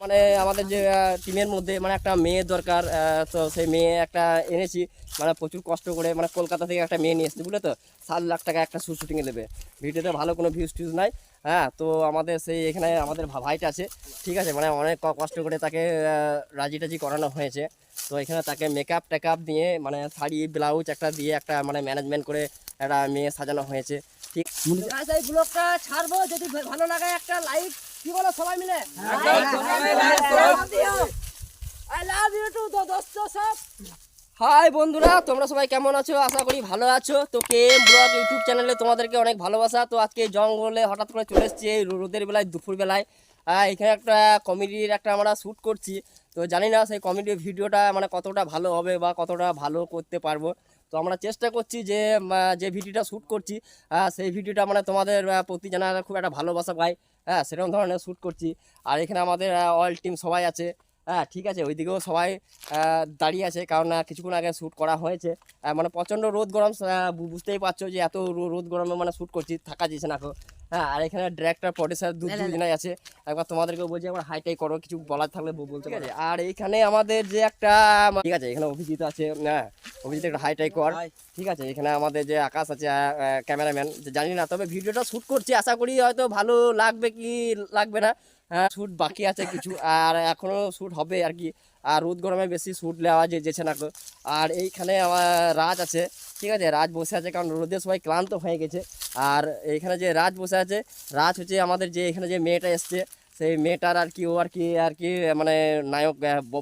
মানে আমাদের যে টিমের মধ্যে মানে একটা মেয়ে দরকার, তো সেই মেয়ে একটা এনেছি, মানে প্রচুর কষ্ট করে, মানে কলকাতা থেকে একটা মেয়ে নিয়ে এসেছি, বুঝলে তো। 7 লাখ টাকা একটা শুটিংয়ে নেবে, ভিডিওতে ভালো কোনো ভিউজ টিউজ নাই। হ্যাঁ, তো আমাদের সেই এখানে আমাদের ভাইটা আছে, ঠিক আছে, মানে অনেক কষ্ট করে তাকে রাজি টাজি করানো হয়েছে। তো এখানে তাকে মেকআপ টেকআপ দিয়ে, মানে শাড়ি ব্লাউজ একটা দিয়ে একটা মানে ম্যানেজমেন্ট করে একটা মেয়ে সাজানো হয়েছে, ঠিক। এই ব্লগটা ছাড়বো, যদি ভালো লাগে একটা লাইক, কি বলো সবাই মিলে? হাই বন্ধুরা, তোমরা সবাই কেমন আছো? আশা করি ভালো আছো। তো কেএম ব্লগ ইউটিউব চ্যানেলে তোমাদেরকে অনেক ভালোবাসা। তো আজকে জঙ্গলে হঠাৎ করে চলে এসেছি এই রোদের বেলায়, দুপুর বেলায়। এখানে একটা কমেডির একটা আমরা শ্যুট করছি। তো জানি না সেই কমেডি ভিডিওটা মানে কতটা ভালো হবে বা কতটা ভালো করতে পারবো। তো আমরা চেষ্টা করছি যে যে ভিডিওটা শ্যুট করছি সেই ভিডিওটা মানে তোমাদের প্রতি জানা খুব একটা ভালোবাসা পাই। হ্যাঁ, সেরকম ধরনের শ্যুট করছি। আর এখানে আমাদের অল টিম সবাই আছে। হ্যাঁ, ঠিক আছে, ওইদিকেও সবাই দাঁড়িয়ে আছে, কারণ কিছুক্ষণ আগে শ্যুট করা হয়েছে। মানে প্রচণ্ড রোদ গরম, বুঝতেই পারছো যে এত রোদ গরমে মানে শ্যুট করছি, থাকা যাচ্ছে না এখন। হ্যাঁ, আর এখানে ডিরেক্টর প্রডিউসার দুজনাই আছে। একবার তোমাদেরকেও বলছি, একবার হাইটাই করো, কিছু বলার থাকলে বলতে পারে। আর এইখানে আমাদের যে একটা, ঠিক আছে, এখানে অভিজিৎ আছে। হ্যাঁ, অভিজিৎ একটা হাইটাই কর, ঠিক আছে। এখানে আমাদের যে আকাশ আছে ক্যামেরাম্যান, জানি না, তবে ভিডিওটা শ্যুট করছি, আশা করি হয়তো ভালো লাগবে কি লাগবে না। হ্যাঁ, শ্যুট বাকি আছে কিছু, আর এখনো শ্যুট হবে আর কি। আর রোদ গরমে বেশি শ্যুট নেওয়া যেছে না। আর এইখানে আমার রাজ আছে, ঠিক আছে, রাজ বসে আছে, কারণ রোদে সবাই ক্লান্ত হয়ে গেছে। আর এইখানে যে রাজ বসে আছে, রাজ হচ্ছে আমাদের যে এখানে যে মেয়েটা এসছে, সেই মেয়েটার আর কি ও আর কি মানে নায়ক,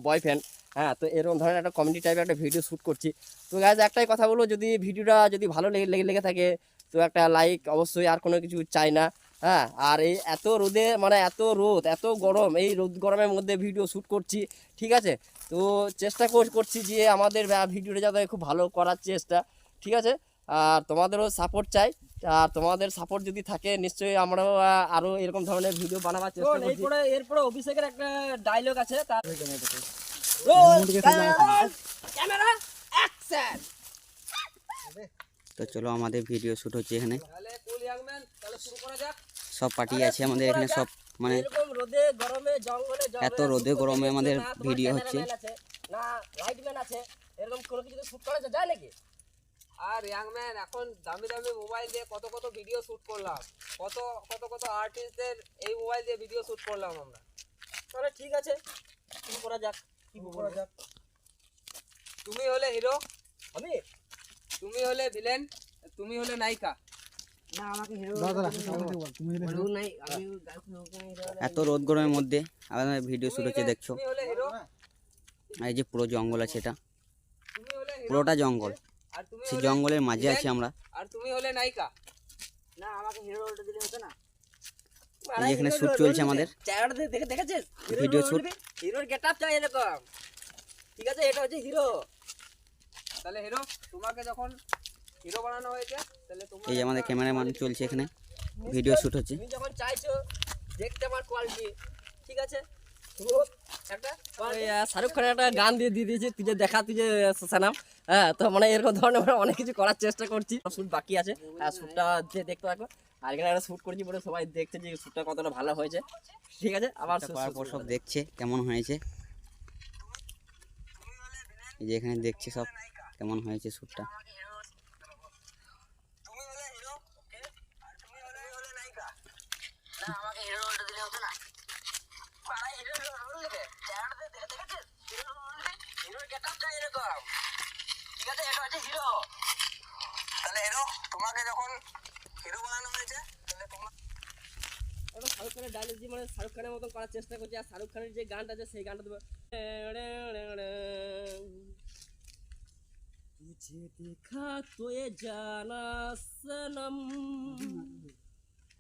বয়ফ্রেন্ড। হ্যাঁ, তো এরকম ধরনের একটা কমেডি টাইপের একটা ভিডিও শ্যুট করছি। তো গাইজ একটাই কথা বলবো, যদি ভিডিওটা যদি ভালো লেগে থাকে তো একটা লাইক অবশ্যই, আর কোনো কিছু চাই না। হ্যাঁ, আর এই এত রোদে, মানে এত রোদ এত গরম, এই রোদ গরমের মধ্যে ভিডিও শ্যুট করছি, ঠিক আছে। তো চেষ্টা করছি যে আমাদের ভিডিওটা যাতে খুব ভালো করার চেষ্টা, ঠিক আছে। আর তোমাদেরও সাপোর্ট চাই। আর তোমাদের সাপোর্ট যদি থাকে নিশ্চয়ই আমরাও আরও এরকম ধরনের ভিডিও বানাবার চেষ্টা করছি। এরপরে অভিষেকের একটা ডায়লগ আছে, তার ক্যামেরা অ্যাকশন। তো চলো, আমাদের ভিডিও শ্যুট হচ্ছে এখানে, সব পার্টি আছে আমাদের এখানে, সব মানে এত রোদে গরমে আমাদের ভিডিও হচ্ছে। না লাইটম্যান আছে, এরকম কোনো কিছু শুট করা যায় নাকি? আর ইয়াংম্যান, এখন দামি দামি মোবাইল দিয়ে কত কত ভিডিও শুট করলাম, কত কত কত আর্টিস্টদের এই মোবাইল দিয়ে ভিডিও শুট করলাম আমরা। তাহলে ঠিক আছে, কি করা যাক, তুমি হলে হিরো, আমি তুমি হলে ভিলেন, তুমি হলে নায়িকা। না, আমাকে হিরো নাই, আমি এত রোদ গরমের মধ্যে আমাদের ভিডিও শ্যুট হচ্ছে, দেখছো। তুমি হলে হিরো, আর এই যে পুরো জঙ্গল আছে, এটা তুমি হলে হিরো, পুরোটা জঙ্গল, আর তুমি সেই হলে জঙ্গলের মাঝে ভিলেন, আছি আমরা। আর তুমি হলে নায়িকা। না, আমাকে হিরো রোলটা দিলে হতো না। এই যে এখানে শ্যুট চলছে আমাদের, জায়গাটা দেখেছিস, ভিডিও শ্যুট। হিরোর গেটআপ চাই এরকম, ঠিক আছে, এটা হচ্ছে হিরো। তাহলে হিরো, তোমাকে যখন হিরো বানানো হয়েছে, তাহলে তোমার এই যে আমাদের ক্যামেরাম্যান চলছে এখানে, ভিডিও শ্যুট হচ্ছে। তুমি যখন চাইছো দেখতে আমার কোয়ালিটি, ঠিক আছে। শাহরুখ খানের একটা গান দিয়ে দিয়েছে, তুই যে দেখা, তুই যে সানাম। হ্যাঁ, তো মানে এরকম ধরনের আমরা অনেক কিছু করার চেষ্টা করছি, শ্যুট বাকি আছে। শ্যুটটা দেখতে থাকো। আর এখানে একটা শ্যুট করছি বলে সবাই দেখছে যে শ্যুটটা কতটা ভালো হয়েছে, ঠিক আছে। আবার পর সব দেখছে কেমন হয়েছে, এই যে এখানে দেখছে সব কেমন হয়েছে শ্যুটটা। শাহরুখ খানের ডায়লগ দিয়ে মানে শাহরুখ খানের মতন করার চেষ্টা করছি। আর শাহরুখ খানের যে গানটা আছে সেই গানটা দেবো, तुझे देखा तो ये जाना सनम,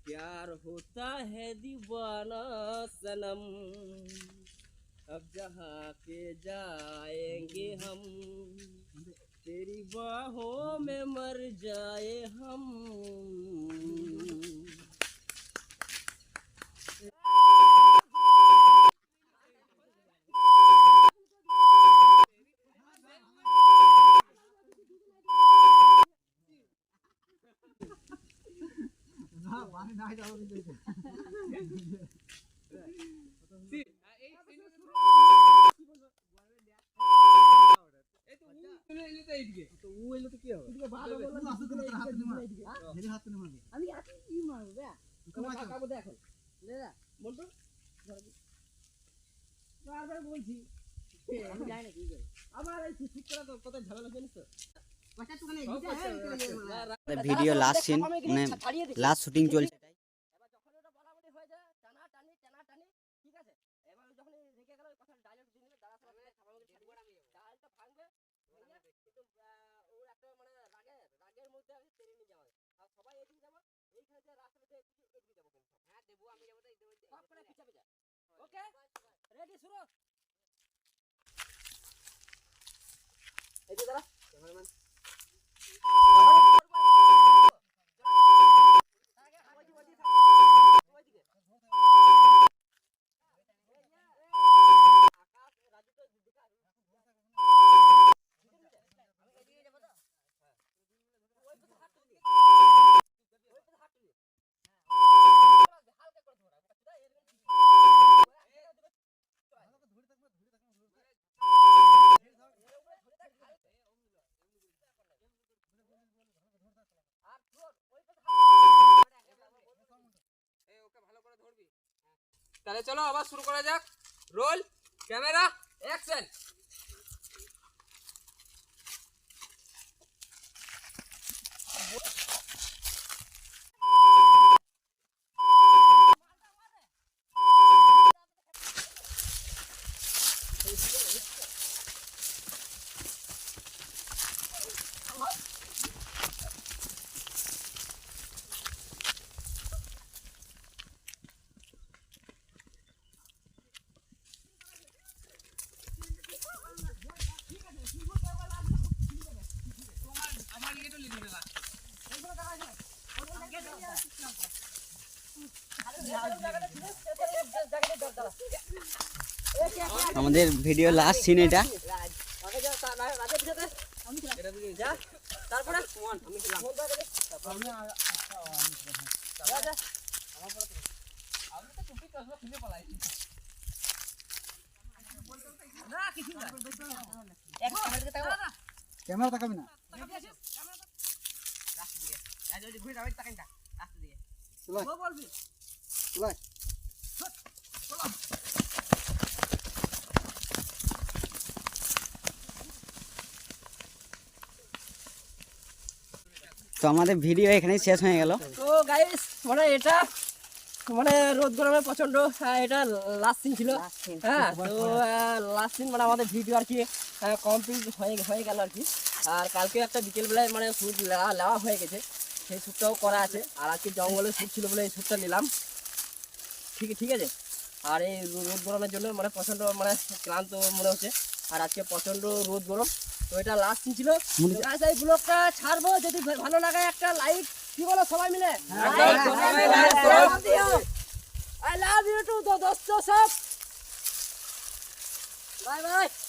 प्यार होता है दीवाना सनम, अब जहाँ के जाएंगे हम, तेरी बाहों में मर जाए हम। আমি আছি কি মারবো বে তোমার কাকাবো দেখো লে যা বলতো বারবার বলছি আমি জানি না কি করে আবার এই ঠিক করে তো কত ঝামেলা জানিস তো ভিডিও লাস্ট সিন মানে লাস্ট শুটিং চলছে এবার যখন ওটা বলাবলি হয়ে যায় টানা টানি ঠিক আছে এবার যখন রেখে গেল ওই কথা ডায়লগ দিয়ে দিলে দাঁড়া সামনে ডালটা ভাঙবে কিন্তু ওর একটা মানে রাগের মধ্যে আমি তেরে নিয়ে যাবো আর সবাই এদিকে যাবো এইখানে যে রাস্তাতে এদিকে যাবো হ্যাঁ দেবো আমি যাবো তো সব করে পিছাবে যা ওকে রেডি শুরু এই যে দাঁড়া ক্যামেরাম্যান তাহলে চলো আবার শুরু করা যাক রোল ক্যামেরা অ্যাকশন আমাদের ভিডিও লাস্ট সিন এটা তারপরে ক্যামেরা তাকাবি না তো আমাদের ভিডিও এখানেই শেষ হয়ে গেল তো গাইস মানে এটা মানে রোদ গরমে প্রচন্ড এটা লাস্ট সিন ছিল হ্যাঁ তো লাস্ট সিন মানে আমাদের ভিডিও আর কি কমপ্লিট হয়ে গেল আর কি আর কালকে একটা বিকেলবেলায় মানে শ্যুট নেওয়া হয়ে গেছে সেই শ্যুটটাও করা আছে আর আজকে জঙ্গলে শ্যুট ছিল বলে এই শ্যুটটা নিলাম ঠিক আছে আর এই রোদ গরমের জন্য মানে প্রচন্ড মানে ক্লান্ত মনে হচ্ছে আর আজকে প্রচন্ড রোদ গরম তো এটা লাস্ট সিন ছিল এই ব্লগটা ছাড়বো যদি ভালো লাগে একটা লাইক কি বলো সবাই মিলে I love you too, दोस्तों सब बाय बाय